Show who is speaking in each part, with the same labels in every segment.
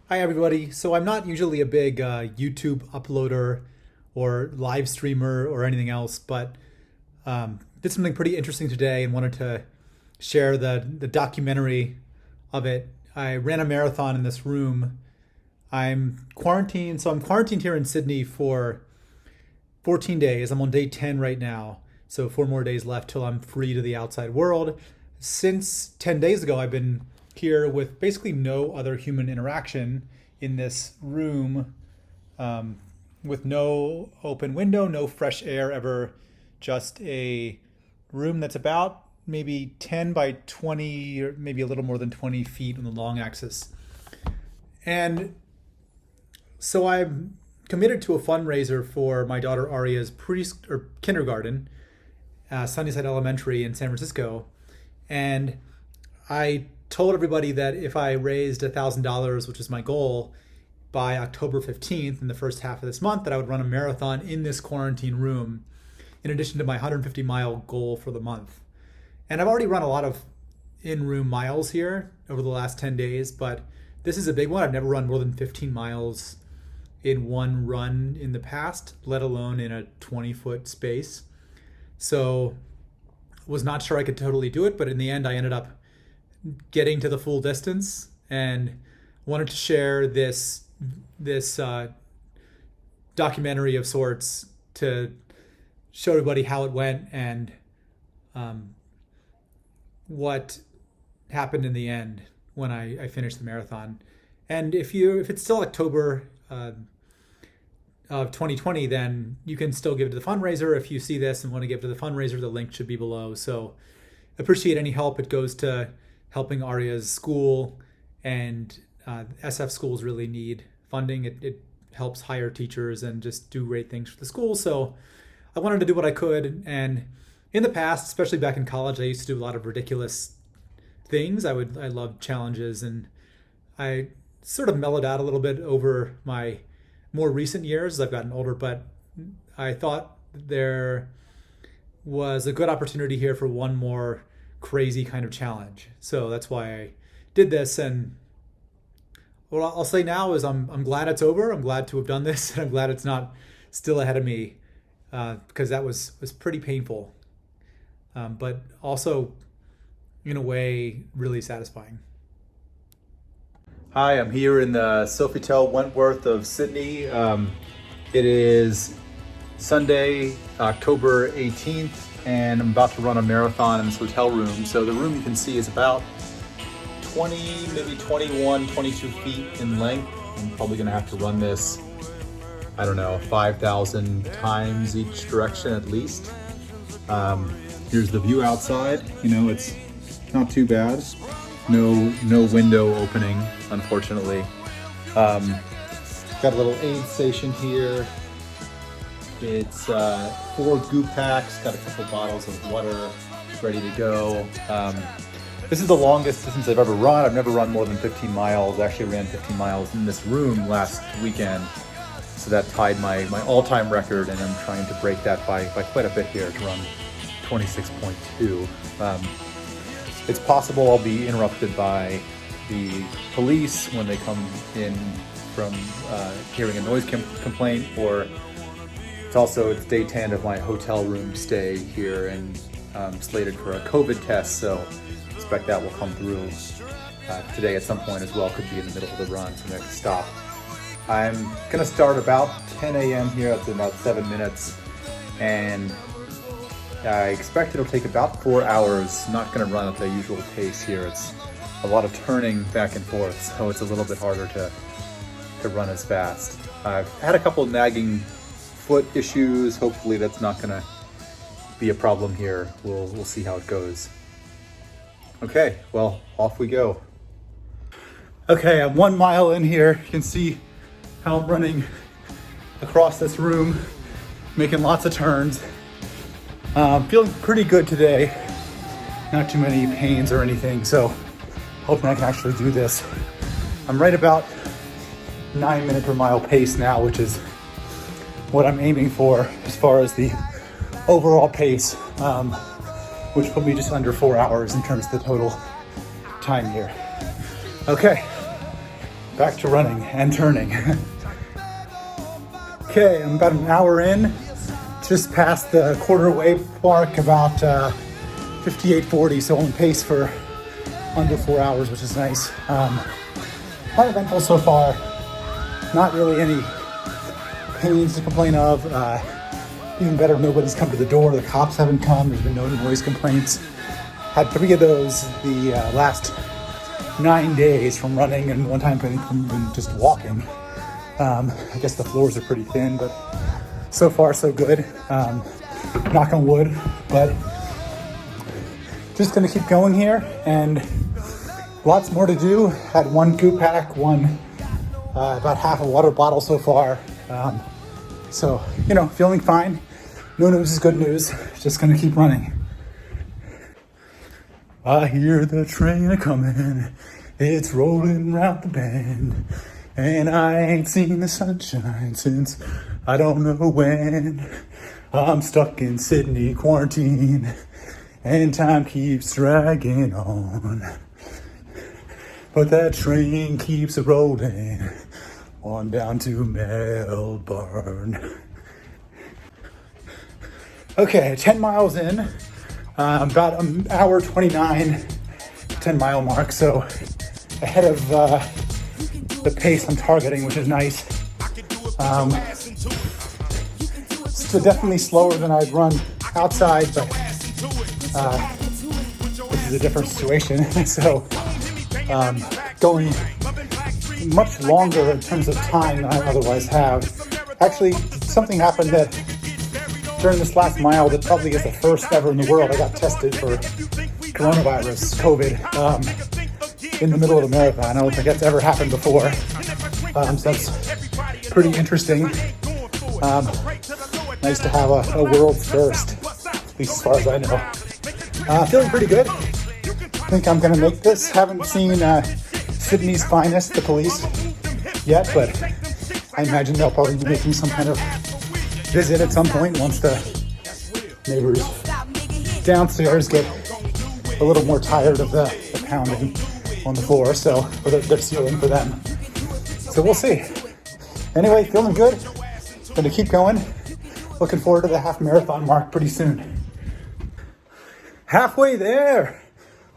Speaker 1: Hi everybody. So I'm not usually a big YouTube uploader or live streamer or anything else, but did something pretty interesting today and wanted to share the documentary of it. I ran a marathon in this room. I'm quarantined, so I'm quarantined here in Sydney for 14 days. I'm on day 10 right now, so 4 more days left till I'm free to the outside world. Since 10 days ago, I've been here with basically no other human interaction in this room, with no open window, no fresh air ever, just a room that's about maybe 10 by 20 or maybe a little more than 20 feet on the long axis. And so I'm committed to a fundraiser for my daughter Aria's or kindergarten, Sunnyside Elementary in San Francisco. And I told everybody that if I raised $1,000, which is my goal, by October 15th in the first half of this month, that I would run a marathon in this quarantine room, in addition to my 150-mile goal for the month. And I've already run a lot of in-room miles here over the last 10 days, but this is a big one. I've never run more than 15 miles in one run in the past, let alone in a 20-foot space. So was not sure I could totally do it, but in the end I ended up getting to the full distance and wanted to share this documentary of sorts to show everybody how it went and what happened in the end when I finished the marathon. And if it's still October of 2020, then you can still give to the fundraiser. If you see this and want to give to the fundraiser, the link should be below. So appreciate any help. It goes to helping Aria's school, and SF schools really need funding. It helps hire teachers and just do great things for the school. So I wanted to do what I could. And in the past, especially back in college, I used to do a lot of ridiculous things. I loved challenges, and I sort of mellowed out a little bit over my more recent years as I've gotten older, but I thought there was a good opportunity here for one more crazy kind of challenge. So that's why I did this. And what I'll say now is I'm glad it's over. I'm glad to have done this, and I'm glad it's not still ahead of me, because that was pretty painful, but also in a way really satisfying. Hi, I'm here in the Sofitel Wentworth of Sydney. It is Sunday, October 18th, and I'm about to run a marathon in this hotel room. So the room you can see is about 20, maybe 21, 22 feet in length. I'm probably gonna have to run this, I don't know, 5,000 times each direction at least. Here's the view outside. It's not too bad. No window opening, unfortunately. Got a little aid station here. It's 4 goop packs, got a couple bottles of water ready to go. This is the longest distance I've ever run. I've never run more than 15 miles. I actually ran 15 miles in this room last weekend. So that tied my all-time record, and I'm trying to break that by quite a bit here to run 26.2. It's possible I'll be interrupted by the police when they come in from hearing a noise complaint, or it's day 10 of my hotel room stay here, and slated for a COVID test, so I expect that will come through today at some point as well. Could be in the middle of the run, so I'm going to stop. I'm going to start about 10 a.m. here. That's in about 7 minutes, and I expect it'll take about 4 hours. Not going to run at the usual pace here. It's a lot of turning back and forth, so it's a little bit harder to run as fast. I've had a couple nagging foot issues. Hopefully that's not going to be a problem here. We'll see how it goes. Okay, well, off we go. Okay, I'm 1 mile in here. You can see how I'm running across this room, making lots of turns. Feeling pretty good today. Not too many pains or anything, so hoping I can actually do this. I'm right about 9 minute per mile pace now, which is what I'm aiming for as far as the overall pace, which put me just under 4 hours in terms of the total time here. Okay, back to running and turning. Okay, I'm about an hour in, just past the quarter way mark, about 58:40, so on pace for under 4 hours, which is nice. Quite eventful so far. Not really any pains to complain of. Even better, nobody's come to the door. The cops haven't come. There's been no noise complaints. Had 3 of those the last 9 days from running, and one time from just walking. I guess the floors are pretty thin, but so far so good. Knock on wood, but just gonna keep going here, and lots more to do. Had 1 goop pack, about half a water bottle so far. So, feeling fine. No news is good news. Just gonna keep running. I hear the train a-comin', it's rolling round the bend, and I ain't seen the sunshine since I don't know when. I'm stuck in Sydney quarantine, and time keeps dragging on. But that train keeps rolling on down to Melbourne. Okay, 10 miles in, about an hour 29, 10 mile mark, so ahead of the pace I'm targeting, which is nice. So definitely slower than I'd run outside, but this is a different situation. So going much longer in terms of time than I otherwise have. Actually, something happened that during this last mile that probably is the first ever in the world. I got tested for coronavirus, COVID, in the middle of the marathon. I don't think that's ever happened before. So that's pretty interesting. Nice to have a world's first, at least as far as I know. Feeling pretty good. Think I'm gonna make this. Haven't seen Sydney's finest, the police, yet, but I imagine they'll probably be making some kind of visit at some point once the neighbors downstairs get a little more tired of the pounding on the floor, so they're sealing for them. So we'll see. Anyway, feeling good. Gonna keep going. Looking forward to the half marathon mark pretty soon. Halfway there.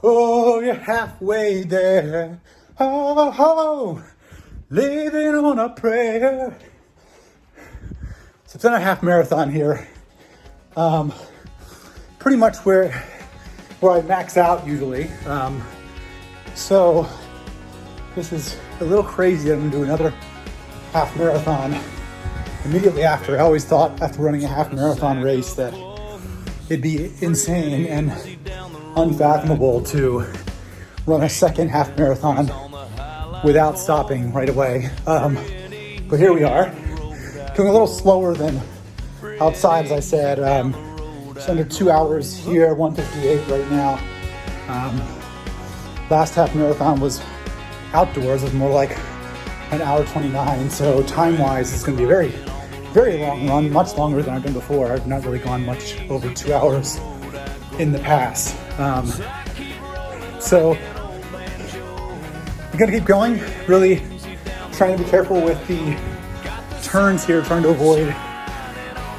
Speaker 1: Oh, you're halfway there. Oh, ho, living on a prayer. So I've done a half marathon here. Pretty much where I max out usually. So this is a little crazy that I'm gonna do another half marathon immediately after. I always thought after running a half marathon race that it'd be insane and unfathomable to run a second half marathon without stopping right away. But here we are, doing a little slower than outside, as I said. Just under 2 hours here, 1:58 right now. Last half marathon was outdoors. It was more like an hour 29. So time-wise, it's going to be a very, very long run, much longer than I've been before. I've not really gone much over 2 hours in the past. So I'm going to keep going, really trying to be careful with the turns here, trying to avoid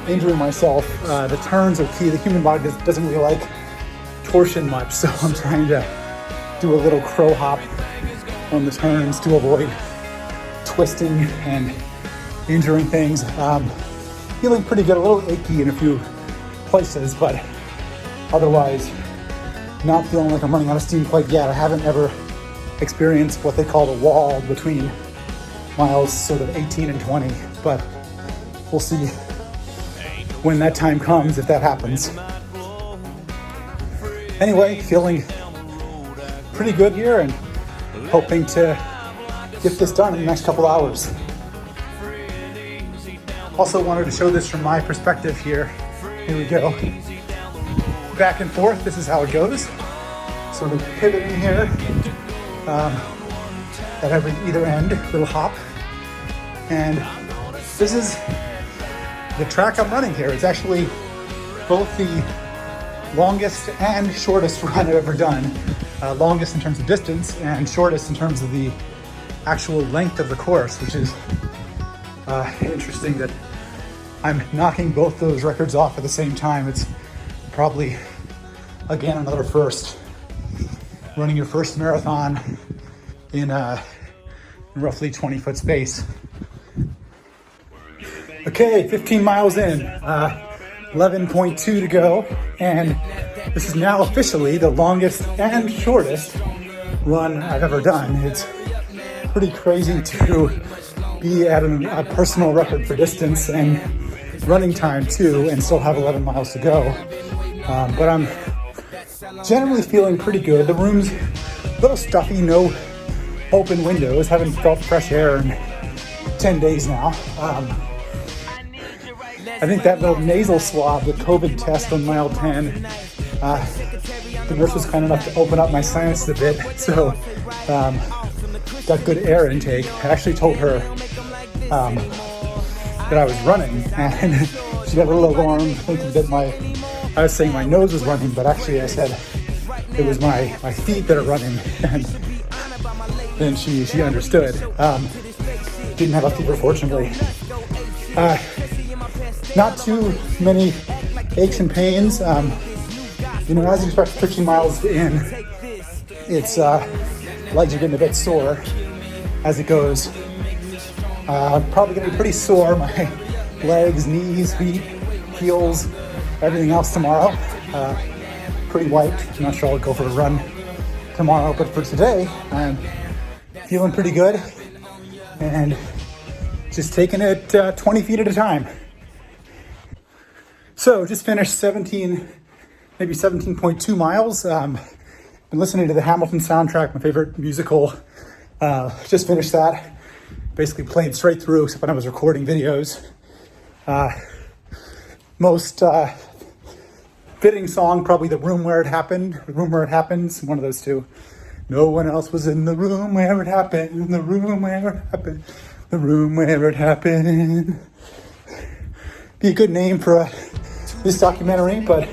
Speaker 1: injuring myself. The turns are key. The human body doesn't really like torsion much, so I'm trying to do a little crow hop on the turns to avoid twisting and injuring things. Feeling pretty good, a little achy in a few places, but otherwise not feeling like I'm running out of steam quite yet. I haven't ever experienced what they call the wall between miles sort of 18 and 20, but we'll see when that time comes, if that happens. Anyway, feeling pretty good here and hoping to get this done in the next couple hours. Also wanted to show this from my perspective here. Here we go. Back and forth, this is how it goes. Sort of pivoting here at either end, little hop. And this is the track I'm running here. It's actually both the longest and shortest run I've ever done. Longest in terms of distance and shortest in terms of the actual length of the course, which is interesting that I'm knocking both those records off at the same time. It's probably, again, another first. Running your first marathon in a roughly 20-foot space. Okay, 15 miles in, 11.2 to go, and this is now officially the longest and shortest run I've ever done. It's pretty crazy to be at a personal record for distance and running time too, and still have 11 miles to go. But I'm generally feeling pretty good. The room's a little stuffy, no open windows, haven't felt fresh air in 10 days now. I think that little nasal swab, the COVID test on mile 10, the nurse was kind enough to open up my sinuses a bit, so got good air intake. I actually told her that I was running, and she got a little alarmed thinking that I was saying my nose was running, but actually I said it was my feet that are running, and then she understood. Didn't have a fever, fortunately. Not too many aches and pains. As you expect, 15 miles in, it's legs are getting a bit sore as it goes. Probably gonna be pretty sore, my legs, knees, feet, heels, everything else tomorrow. Pretty wiped. I'm not sure I'll go for a run tomorrow, but for today, I'm feeling pretty good and just taking it 20 feet at a time. So just finished 17.2 miles. Been listening to the Hamilton soundtrack, my favorite musical. Just finished that. Basically played straight through, except when I was recording videos. Most fitting song, probably The Room Where It Happened. The Room Where It Happens, one of those two. No one else was in the room where it happened. The room where it happened. The room where it happened. Be a good name for this documentary, but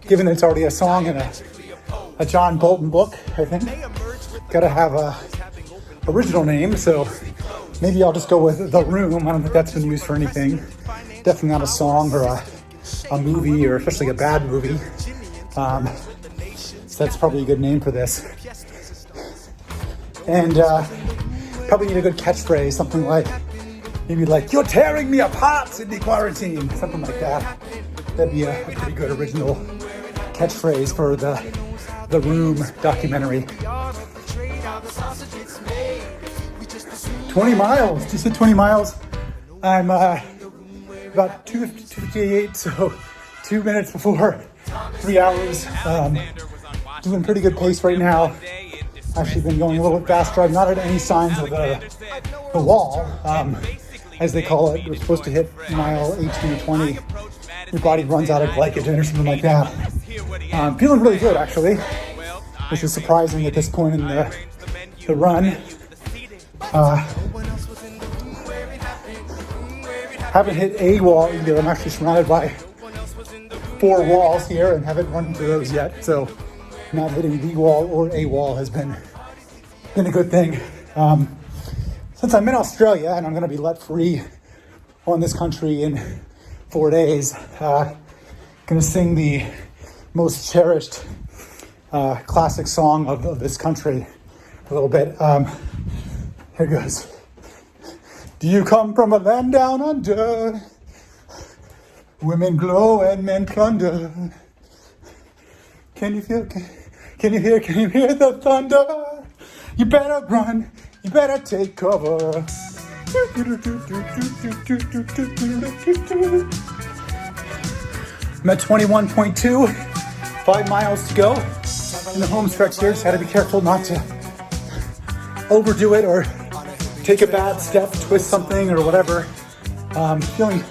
Speaker 1: given that it's already a song in a John Bolton book, I think, gotta have a original name, so maybe I'll just go with The Room. I don't think that's been used for anything. Definitely not a song or a movie, or especially a bad movie. So that's probably a good name for this. And probably need a good catchphrase, something like, maybe like, "You're tearing me apart, Sydney Quarantine," something like that. That'd be a pretty good original catchphrase for the Room documentary. 20 miles, just hit 20 miles. I'm about 2:58, so 2 minutes before 3 hours. Doing pretty good pace right now. Actually been going a little bit faster. I've not had any signs of the wall, as they call it. We're supposed to hit mile 18 or 20. Your body runs out of glycogen or something like that. Feeling really good, actually, which is surprising at this point in the run. Haven't hit a wall either. I'm actually surrounded by 4 walls here and haven't run into those yet. So not hitting the wall or a wall has been a good thing. Since I'm in Australia and I'm going to be let free on this country in 4 days, going to sing the most cherished classic song of this country a little bit. Here goes. Do you come from a land down under? Women glow and men plunder. Can you hear the thunder? You better run, you better take cover. I'm at 21.2, 5 miles to go in the home stretch here. Just had to be careful not to overdo it or take a bad step, twist something or whatever. Feeling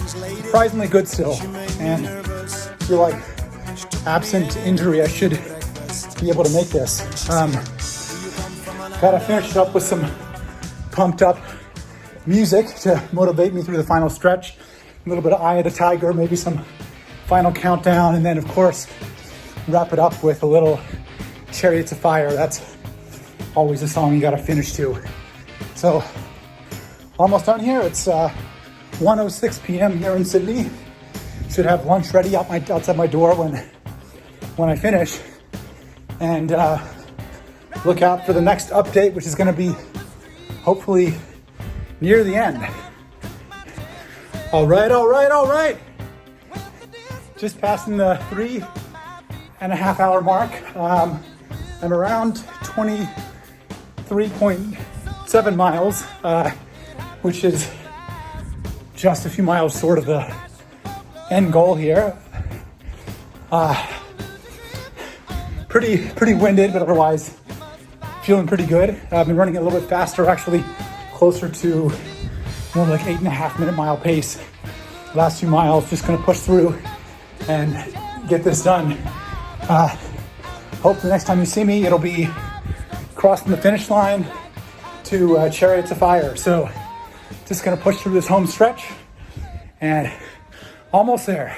Speaker 1: surprisingly good still, and feel like absent injury I should be able to make this. Gotta finish it up with some pumped up music to motivate me through the final stretch. A little bit of Eye of the Tiger, maybe some final countdown, and then of course wrap it up with a little Chariots of Fire. That's
Speaker 2: always a song you gotta finish to. So, almost done here. It's 1:06 p.m. here in Sydney. Should have lunch ready outside my door when I finish. And look out for the next update, which is gonna be hopefully near the end. All right. Just passing the 3.5 hour mark. I'm around 23.7 miles, which is just a few miles short of the end goal here. Pretty winded, but otherwise feeling pretty good. I've been running a little bit faster, actually closer to more like 8.5 minute mile pace. Last few miles, just gonna push through and get this done. Hope the next time you see me, it'll be crossing the finish line to Chariots of Fire. So just gonna push through this home stretch and almost there.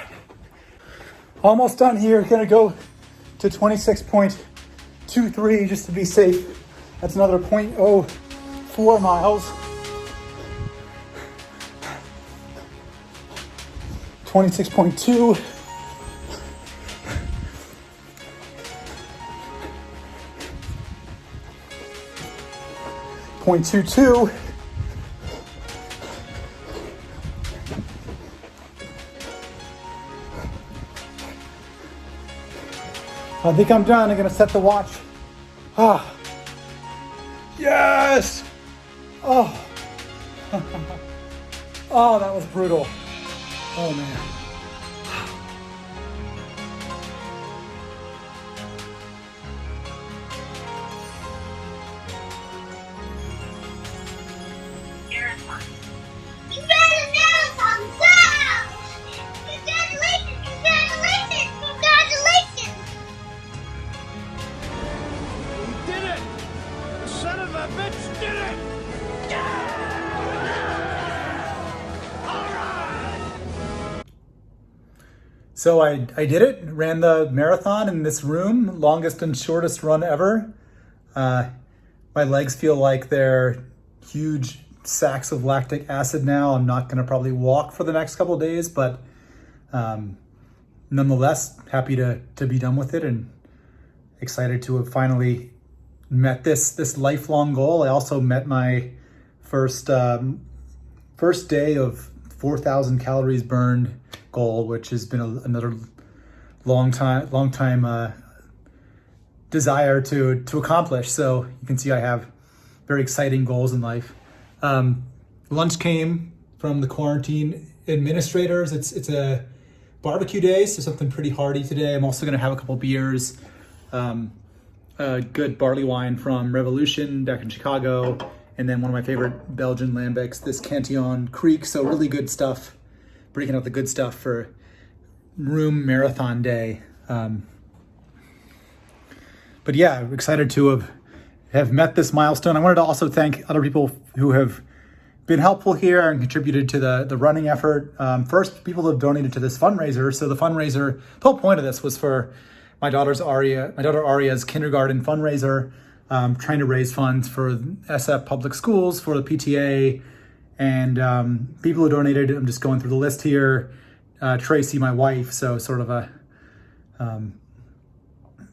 Speaker 2: Almost done here. Gonna go to 26.23 just to be safe. That's another 0.04 miles. 26.2. 0.22. I think I'm done. I'm gonna set the watch. Yes! Oh, oh, that was brutal. Oh man. So I did it, ran the marathon in this room, longest and shortest run ever. My legs feel like they're huge sacks of lactic acid now. I'm not gonna probably walk for the next couple of days, but nonetheless, happy to be done with it and excited to have finally met this lifelong goal. I also met my first day of 4,000 calories burned goal, which has been another long time desire to accomplish. So you can see I have very exciting goals in life. Lunch came from the quarantine administrators. It's a barbecue day, so something pretty hearty today. I'm also gonna have a couple beers, a good barley wine from Revolution back in Chicago, and then one of my favorite Belgian lambics, this Cantillon Creek. So really good stuff, breaking out the good stuff for room marathon day. But yeah, I'm excited to have met this milestone. I wanted to also thank other people who have been helpful here and contributed to the running effort. First, people have donated to this fundraiser. So the fundraiser, the whole point of this was for my daughter Aria's kindergarten fundraiser, trying to raise funds for SF public schools, for the PTA, and people who donated. I'm just going through the list here. Tracy, my wife, so sort of a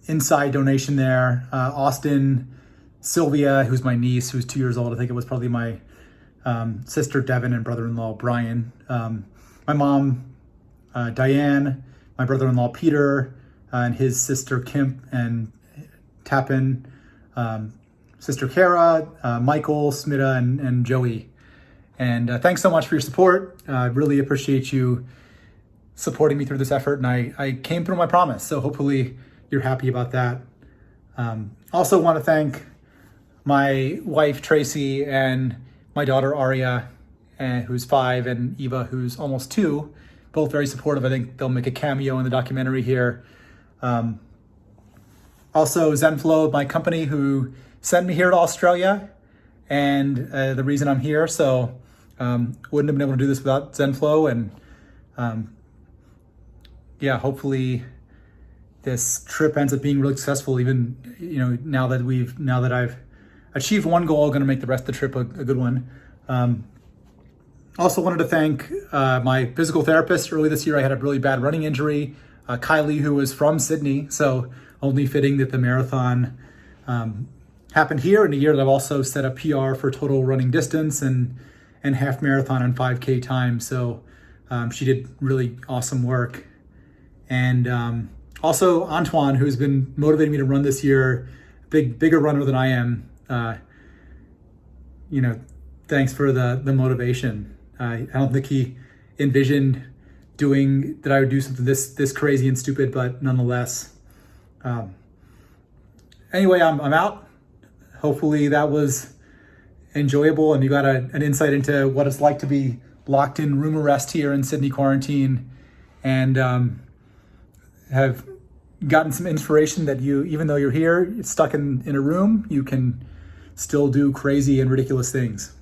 Speaker 2: inside donation there. Austin, Sylvia, who's my niece, who's 2 years old. I think it was probably my sister Devin and brother-in-law Brian. My mom, Diane, my brother-in-law Peter, and his sister Kim and Tappan, sister Kara, Michael, Smita, and Joey. And thanks so much for your support. I really appreciate you supporting me through this effort, and I came through my promise, so hopefully you're happy about that. Also want to thank my wife Tracy and my daughter Aria, who's 5, and Eva, who's almost 2, both very supportive. I think they'll make a cameo in the documentary here. Also Zenflow, my company, who sent me here to Australia, and the reason I'm here. So wouldn't have been able to do this without Zenflow, and yeah, hopefully this trip ends up being really successful. Even now that I've achieved one goal, going to make the rest of the trip a good one. Also wanted to thank my physical therapist. Early this year, I had a really bad running injury. Kylie, who was from Sydney, so only fitting that the marathon happened here in a year that I've also set a PR for total running distance and half marathon and 5K time. So she did really awesome work. And also Antoine, who's been motivating me to run this year, bigger runner than I am. Thanks for the motivation. I don't think he envisioned that I would do something this crazy and stupid, but nonetheless. Anyway, I'm out. Hopefully that was enjoyable and you got an insight into what it's like to be locked in room arrest here in Sydney quarantine, and have gotten some inspiration that even though you're here stuck in a room, you can still do crazy and ridiculous things.